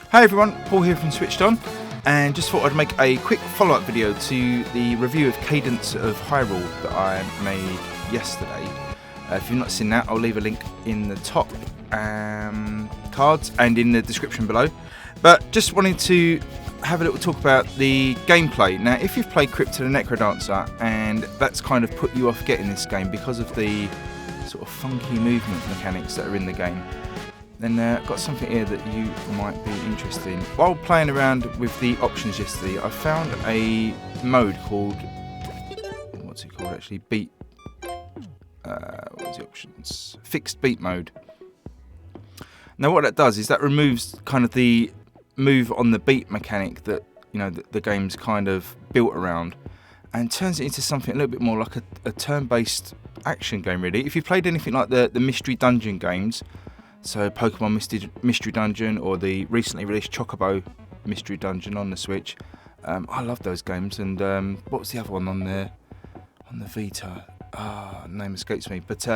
Hi everyone, Paul here from Switched On, and just thought I'd make a quick follow-up video to the review of Cadence of Hyrule that I made yesterday. If you've not seen that, I'll leave a link in the top cards and in the description below. But just wanted to have a little talk about the gameplay. Now, if you've played Crypt of the Necrodancer and that's kind of put you off getting this game because of the sort of funky movement mechanics that are in the game, then I've got something here that you might be interested in. While playing around with the options yesterday, I found a mode called, what's it called actually? Beat, what's the options? Fixed beat mode. Now what that does is that removes kind of the move on the beat mechanic that, you know, the game's kind of built around, and turns it into something a little bit more like a turn-based action game really. If you played anything like the Mystery Dungeon games, so Pokemon Mystery Dungeon or the recently released Chocobo Mystery Dungeon on the Switch, I love those games. And what was the other one on the Vita? Name escapes me. But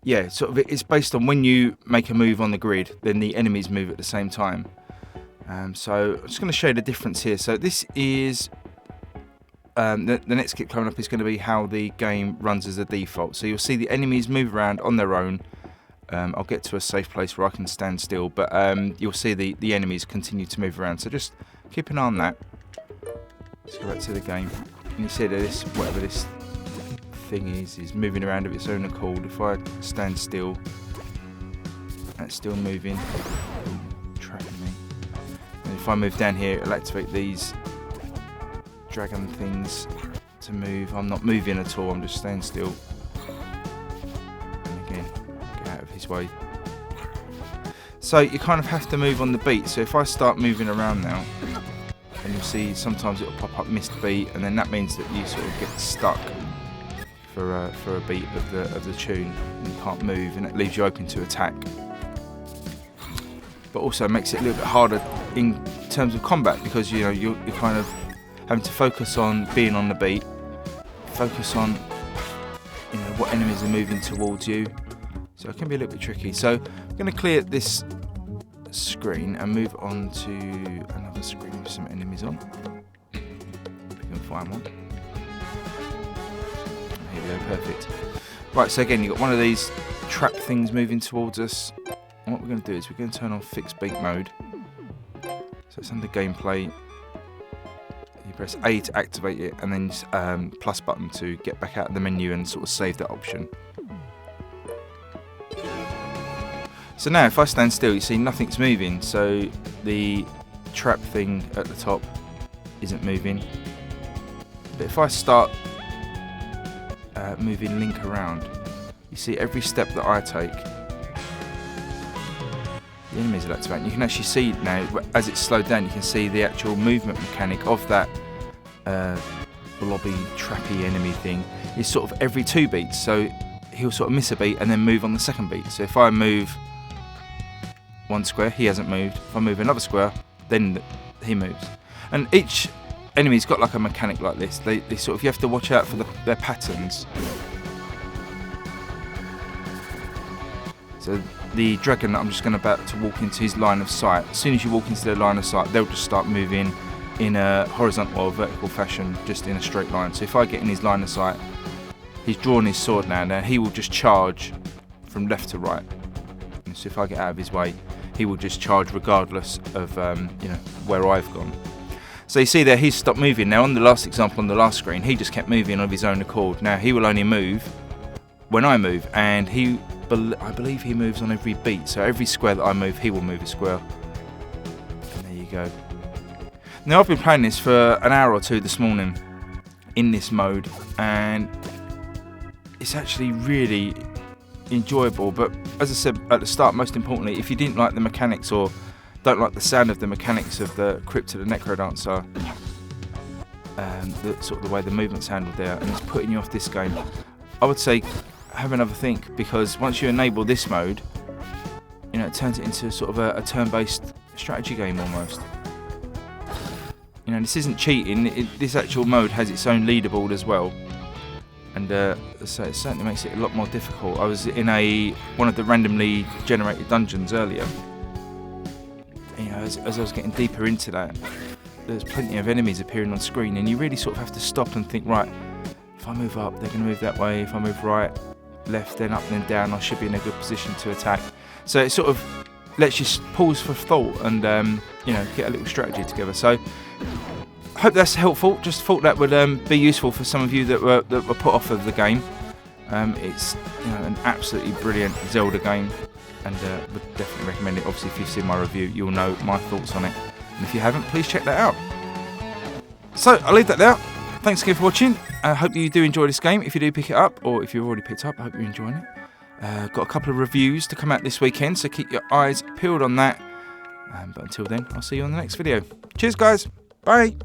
yeah, sort of it's based on when you make a move on the grid, then the enemies move at the same time. So I'm just going to show you the difference here. So this is the next clip coming up is going to be how the game runs as a default. So you'll see the enemies move around on their own. I'll get to a safe place where I can stand still, but you'll see the enemies continue to move around, so just keep an eye on that. Let's go back to the game, and you see that this, whatever this thing is moving around of its own accord. If I stand still, that's still moving, tracking me. And if I move down here, it'll activate these dragon things to move. I'm not moving at all, I'm just staying still. Out of his way. So you kind of have to move on the beat. So if I start moving around now, and you'll see sometimes it'll pop up missed beat, and then that means that you sort of get stuck for a beat of the tune, and you can't move, and it leaves you open to attack. But also makes it a little bit harder in terms of combat, because you know you're kind of having to focus on being on the beat, focus on what enemies are moving towards you. So it can be a little bit tricky. So I'm going to clear this screen and move on to another screen with some enemies on. If we can find one. Here we go, perfect. Right, so again, you've got one of these trap things moving towards us. And what we're going to do is we're going to turn on fixed beat mode. So it's under gameplay. You press A to activate it, and then plus button to get back out of the menu and sort of save that option. So now if I stand still, you see nothing's moving, so the trap thing at the top isn't moving. But if I start moving Link around, you see every step that I take, the enemies will activate. You can actually see now, as it's slowed down, you can see the actual movement mechanic of that blobby, trappy enemy thing is sort of every 2 beats. So he'll sort of miss a beat and then move on the second beat. So if I move one square, he hasn't moved. If I move another square, then he moves. And each enemy's got like a mechanic like this. They sort of, you have to watch out for their patterns. So the dragon that I'm just about to walk into his line of sight, as soon as you walk into their line of sight, they'll just start moving in a horizontal or vertical fashion, just in a straight line. So if I get in his line of sight, he's drawn his sword now, and he will just charge from left to right. And so if I get out of his way, he will just charge regardless of where I've gone. So you see there, he's stopped moving. Now on the last example on the last screen, he just kept moving of his own accord. Now he will only move when I move, and I believe he moves on every beat. So every square that I move, he will move a square. And there you go. Now I've been playing this for an hour or two this morning in this mode, and it's actually really enjoyable. But as I said at the start, most importantly, if you didn't like the mechanics or don't like the sound of the mechanics of the Crypt of the Necrodancer, the sort of the way the movement's handled there, and it's putting you off this game, I would say have another think, because once you enable this mode, it turns it into sort of a turn-based strategy game almost. This isn't cheating. This actual mode has its own leaderboard as well. And so it certainly makes it a lot more difficult. I was in one of the randomly generated dungeons earlier, you know, as I was getting deeper into that, there's plenty of enemies appearing on screen, and you really sort of have to stop and think, right, if I move up, they're going to move that way. If I move right, left, then up, then down, I should be in a good position to attack. So it sort of lets you pause for thought and, you know, get a little strategy together. So I hope that's helpful. Just thought that would be useful for some of you that were put off of the game. It's, you know, an absolutely brilliant Zelda game, and would definitely recommend it. Obviously, if you've seen my review, you'll know my thoughts on it. And if you haven't, please check that out. So I'll leave that there. Thanks again for watching. I hope you do enjoy this game. If you do pick it up, or if you've already picked it up, I hope you're enjoying it. Got a couple of reviews to come out this weekend, so keep your eyes peeled on that. But until then, I'll see you on the next video. Cheers, guys. Bye.